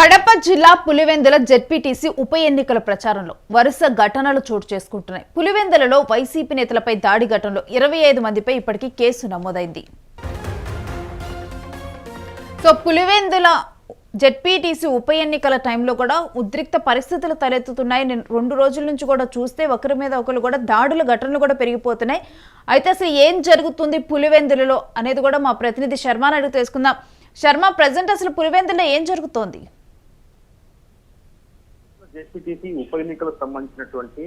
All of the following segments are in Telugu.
కడప జిల్లా పులివెందుల జెడ్పీటీసీ ఉప ఎన్నికల ప్రచారంలో వరుస ఘటనలు చోటు చేసుకుంటున్నాయి. పులివెందులలో వైసీపీ నేతలపై దాడి ఘటనలో 25 మందిపై ఇప్పటికీ కేసు నమోదైంది. పులివెందుల జెడ్పీటీసీ ఉప ఎన్నికల టైంలో కూడా ఉద్రిక్త పరిస్థితులు తలెత్తుతున్నాయి. 2 రోజుల నుంచి కూడా చూస్తే ఒకరి మీద ఒకరు కూడా దాడుల ఘటనలు కూడా పెరిగిపోతున్నాయి. అయితే అసలు ఏం జరుగుతుంది పులివెందులలో అనేది కూడా మా ప్రతినిధి శర్మ అడిగి తెలుసుకుందాం. శర్మ, ప్రజెంట్ అసలు పులివెందులో ఏం జరుగుతోంది? జెడ్పీటీసీ ఉప ఎన్నికలకు సంబంధించినటువంటి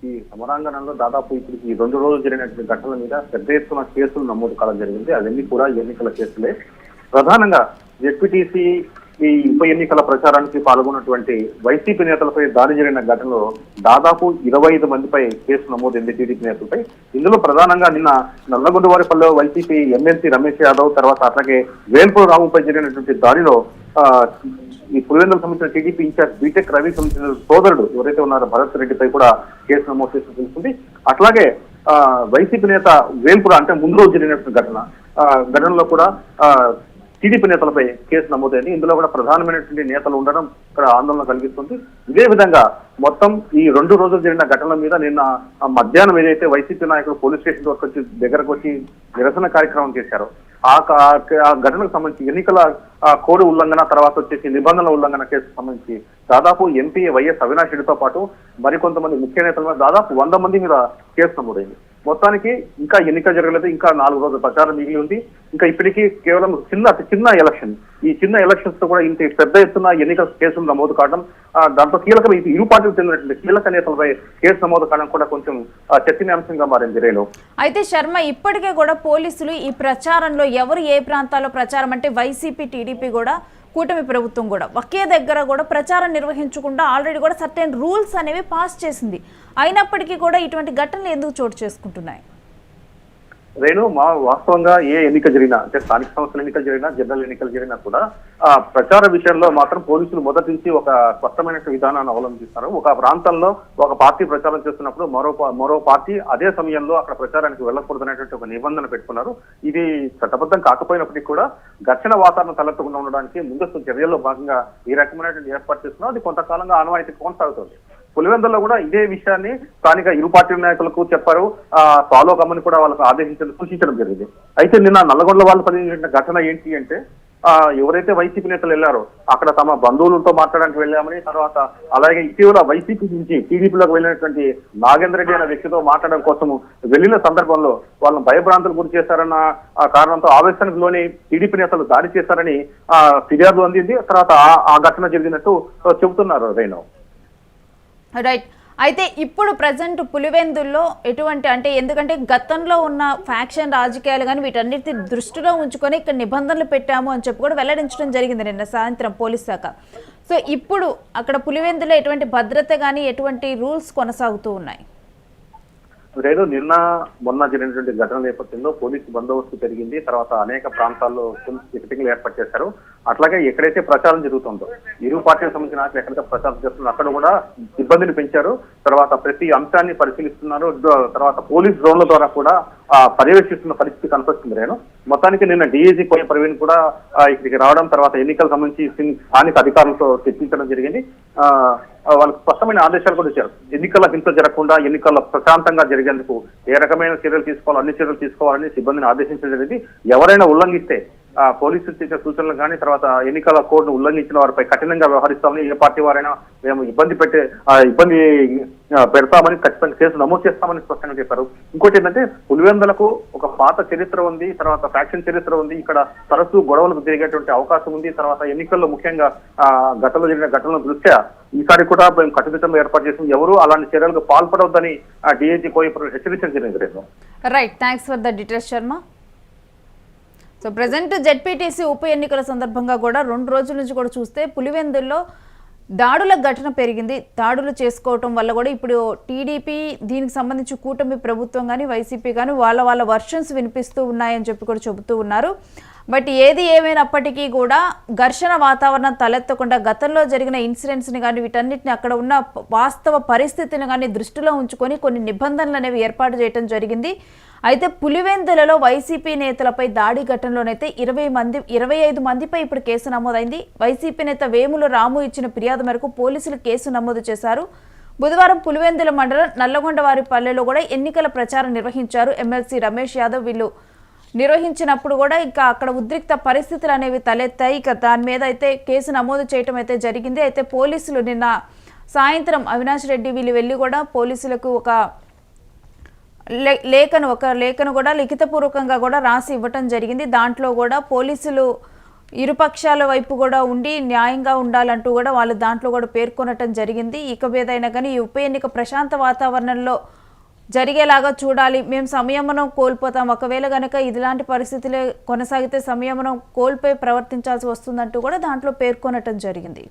ఈ సమరాంగణంలో దాదాపు ఇప్పుడు ఈ 2 రోజులు జరిగినటువంటి ఘటనల మీద పెద్ద ఎత్తున కేసులు నమోదు కావడం జరిగింది. అవన్నీ కూడా ఎన్నికల కేసులే. ప్రధానంగా జెడ్పీటీసీ ఈ ఉప ఎన్నికల ప్రచారానికి పాల్గొన్నటువంటి వైసీపీ నేతలపై దాడి జరిగిన ఘటనలో దాదాపు 25 మందిపై కేసు నమోదైంది టీడీపీ నేతలపై. ఇందులో ప్రధానంగా నిన్న నల్లగొండవారిపల్లిలో వైసీపీ ఎమ్మెల్సీ రమేష్ యాదవ్, తర్వాత అట్లాగే వేల్పూర్ రాముపై జరిగినటువంటి దాడిలో ఈ పులివెందులకు సంబంధించిన టీడీపీ ఇన్ఛార్జ్ బీటెక్ రవి సంబంధించిన సోదరుడు ఎవరైతే ఉన్నారో భరత్ రెడ్డిపై కూడా కేసు నమోదు చేసి తెలుస్తుంది. అట్లాగే వైసీపీ నేత వేల్పూర్ అంటే ముందు రోజు జరిగినటువంటి ఘటనలో కూడా టీడీపీ నేతలపై కేసు నమోదైంది. ఇందులో కూడా ప్రధానమైనటువంటి నేతలు ఉండడం ఇక్కడ ఆందోళన కలిగిస్తుంది. ఇదే విధంగా మొత్తం ఈ 2 రోజులు జరిగిన ఘటనల మీద నిన్న మధ్యాహ్నం ఏదైతే వైసీపీ నాయకులు పోలీస్ స్టేషన్ దగ్గరకు వచ్చి నిరసన కార్యక్రమం చేశారో ఆ ఘటనకు సంబంధించి ఎన్నికల కోడ్ ఉల్లంఘన, తర్వాత వచ్చేసి నిబంధనల ఉల్లంఘన కేసుకు సంబంధించి దాదాపు ఎంపీ వైఎస్ అవినాష్ రెడ్డితో పాటు మరికొంతమంది ముఖ్య నేతల మీద దాదాపు 100 మంది మీద కేసు నమోదైంది. మొత్తానికి ఇంకా ఎన్నిక జరగలేదు. ఇంకా 4 రోజుల ప్రచారం మిగిలి ఉంది. ఇంకా ఇప్పటికీ కేవలం చిన్న ఎలక్షన్, ఈ చిన్న ఎలక్షన్స్ తో కూడా ఇంత పెద్ద ఎత్తున ఎన్నికల కేసులు నమోదు కావడం, దాంట్లో కీలక ఇరు పార్టీలు చెందినటువంటి కీలక నేతలపై కేసు నమోదు కావడం కూడా కొంచెం చర్చనీయాంశంగా మారింది. రేణు, అయితే శర్మ, ఇప్పటికే కూడా పోలీసులు ఈ ప్రచారంలో ఎవరు ఏ ప్రాంతాల్లో ప్రచారం అంటే వైసీపీ, టీడీపీ కూడా కూటమి ప్రభుత్వం కూడా ఒకే దగ్గర కూడా ప్రచారం నిర్వహించకుండా ఆల్రెడీ కూడా సర్టెన్ రూల్స్ అనేవి పాస్ చేసింది. అయినప్పటికీ కూడా ఇటువంటి ఘటనలు ఎందుకు చోటు చేసుకుంటున్నాయి? రేణు, వాస్తవంగా ఏ ఎన్నిక జరిగినా, అంటే స్థానిక సంస్థల ఎన్నికలు జరిగినా, జనరల్ ఎన్నికలు జరిగినా కూడా ప్రచార విషయంలో మాత్రం పోలీసులు మొదటి నుంచి ఒక స్పష్టమైన విధానాన్ని అవలంబిస్తారు. ఒక ప్రాంతంలో ఒక పార్టీ ప్రచారం చేస్తున్నప్పుడు మరో పార్టీ అదే సమయంలో అక్కడ ప్రచారానికి వెళ్ళకూడదనేటువంటి ఒక నిబంధన పెట్టుకున్నారు. ఇది చట్టబద్ధం కాకపోయినప్పటికీ కూడా ఘర్షణ వాతావరణం తలెత్తకుండా ఉండడానికి ముందస్తు చర్యల్లో భాగంగా ఈ రకమైనటువంటి ఏర్పాటు చేస్తున్నారు. అది కొంతకాలంగా ఆనవాయితీ కొనసాగుతుంది. పులివెందుల్లో కూడా ఇదే విషయాన్ని స్థానిక ఇరు పార్టీ నాయకులకు చెప్పారు. ఫాలో కమ్మని కూడా వాళ్ళకు సూచించడం జరిగింది. అయితే నిన్న నల్లగొండ వాళ్ళు పనిచేసిన ఘటన ఏంటి అంటే, ఎవరైతే వైసీపీ నేతలు వెళ్లారో అక్కడ తమ బంధువులతో మాట్లాడడానికి వెళ్ళామని, తర్వాత అలాగే ఇటీవల వైసీపీ నుంచి టీడీపీలోకి వెళ్ళినటువంటి నాగేంద్ర రెడ్డి అనే వ్యక్తితో మాట్లాడడం కోసం వెళ్లిన సందర్భంలో వాళ్ళని భయభ్రాంతులు గురి చేశారన్న కారణంతో ఆవేశానికి లోని టీడీపీ నేతలు దాడి చేశారని ఫిర్యాదు అందింది. తర్వాత ఆ ఘటన జరిగినట్టు చెబుతున్నారు. రేణు, రైట్. అయితే ఇప్పుడు ప్రజెంట్ పులివెందుల్లో ఎటువంటి అంటే, ఎందుకంటే గతంలో ఉన్న ఫ్యాక్షన్ రాజకీయాలు కానీ వీటన్నిటిని దృష్టిలో ఉంచుకొని ఇక్కడ నిబంధనలు పెట్టాము అని చెప్పి కూడా వెల్లడించడం జరిగింది నిన్న సాయంత్రం పోలీస్ శాఖ. సో ఇప్పుడు అక్కడ పులివెందులో ఎటువంటి భద్రత కానీ ఎటువంటి రూల్స్ కొనసాగుతూ ఉన్నాయి? రేణు, మొన్న జరిగినటువంటి ఘటన నేపథ్యంలో పోలీసు బందోబస్తు పెరిగింది. తర్వాత అనేక ప్రాంతాల్లో టికెటింగ్లు ఏర్పాటు చేశారు. అట్లాగే ఎక్కడైతే ప్రచారం జరుగుతుందో ఇరు పార్టీలకు సంబంధించిన నాయకులు ఎక్కడైతే ప్రచారం చేస్తున్నారో అక్కడ కూడా సిబ్బందిని పెంచారు. తర్వాత ప్రతి అంశాన్ని పరిశీలిస్తున్నారు. తర్వాత పోలీస్ డ్రోన్ల ద్వారా కూడా పర్యవేక్షిస్తున్న పరిస్థితి కనపడుతుంది. రేణు, మొత్తానికి నిన్న డీఐజీ పోయిన ప్రవీణ్ కూడా ఇక్కడికి రావడం, తర్వాత ఎన్నికలకు సంబంధించి స్థానిక అధికారులతో చర్చించడం జరిగింది. వాళ్ళకు స్పష్టమైన ఆదేశాలు కూడా ఇచ్చారు. ఎన్నికల హింస జరగకుండా, ఎన్నికల్లో ప్రశాంతంగా జరిగేందుకు ఏ రకమైన చర్యలు తీసుకోవాలో అన్ని చర్యలు తీసుకోవాలని సిబ్బందిని ఆదేశించడం జరిగింది. ఎవరైనా ఉల్లంఘిస్తే పోలీసులు చేసే సూచనలు కానీ, తర్వాత ఎన్నికల కోడ్ను ఉల్లంఘించిన వారిపై కఠినంగా వ్యవహరిస్తామని, ఏ పార్టీ వారైనా మేము ఇబ్బంది పెడతామని, ఖచ్చితంగా కేసు నమోదు చేస్తామని స్పష్టంగా చెప్పారు. ఇంకోటి ఏంటంటే, పులివెందులకు ఒక పాత చరిత్ర ఉంది, తర్వాత ఫ్యాక్షన్ చరిత్ర ఉంది. ఇక్కడ తరచూ గొడవలకు జరిగేటువంటి అవకాశం ఉంది. తర్వాత ఎన్నికల్లో ముఖ్యంగా గతంలో జరిగిన ఘటనల దృష్ట్యా ఈసారి కూడా మేము కట్టుదిట్టంగా ఏర్పాటు చేసి ఎవరు అలాంటి చర్యలకు పాల్పడవద్దని డీఐజీ కోయపురం హెచ్చరించడం జరిగింది. Right, thanks for the details Sharma. So present ZPTC ఉప ఎన్నికల సందర్భంగా కూడా 2 రోజుల నుంచి కూడా చూస్తే పులివెందుల్లో దాడుల ఘటన పెరిగింది. దాడులు చేసుకోవటం వల్ల కూడా ఇప్పుడు టీడీపీ, దీనికి సంబంధించి కూటమి ప్రభుత్వం కానీ వైసీపీ కానీ వాళ్ళ వర్షన్స్ వినిపిస్తూ ఉన్నాయని చెప్పి కూడా చెబుతూ ఉన్నారు. బట్ ఏది ఏమైనప్పటికీ కూడా ఘర్షణ వాతావరణం తలెత్తకుండా గతంలో జరిగిన ఇన్సిడెంట్స్ని కానీ వీటన్నిటిని అక్కడ ఉన్న వాస్తవ పరిస్థితిని కానీ దృష్టిలో ఉంచుకొని కొన్ని నిబంధనలు అనేవి ఏర్పాటు చేయడం జరిగింది. అయితే పులివెందులలో వైసీపీ నేతలపై దాడి ఘటనలోనైతే 25 మందిపై ఇప్పుడు కేసు నమోదైంది. వైసీపీ నేత వేముల రాము ఇచ్చిన ఫిర్యాదు మేరకు పోలీసులు కేసు నమోదు చేశారు. బుధవారం పులివెందుల మండలం నల్లగొండవారిపల్లెలో కూడా ఎన్నికల ప్రచారం నిర్వహించారు. ఎమ్మెల్సీ రమేష్ యాదవ్ వీళ్ళు నిర్వహించినప్పుడు కూడా ఇక అక్కడ ఉద్రిక్త పరిస్థితులు అనేవి తలెత్తాయి. ఇక దాని మీద అయితే కేసు నమోదు చేయటం అయితే జరిగింది. అయితే పోలీసులు నిన్న సాయంత్రం అవినాష్ రెడ్డి వీళ్ళు వెళ్ళి కూడా పోలీసులకు ఒక లేఖను కూడా లిఖితపూర్వకంగా కూడా రాసి ఇవ్వటం జరిగింది. దాంట్లో కూడా పోలీసులు ఇరుపక్షాల వైపు కూడా ఉండి న్యాయంగా ఉండాలంటూ కూడా వాళ్ళు దాంట్లో కూడా పేర్కొనటం జరిగింది. ఇక మీదైనా కానీ ఈ ఉప ఎన్నిక ప్రశాంత వాతావరణంలో జరిగేలాగా చూడాలి. మేము సంయమనం కోల్పోతాం, ఒకవేళ కనుక ఇలాంటి పరిస్థితులే కొనసాగితే సంయమనం కోల్పోయి ప్రవర్తించాల్సి వస్తుందంటూ కూడా దాంట్లో పేర్కొనటం జరిగింది.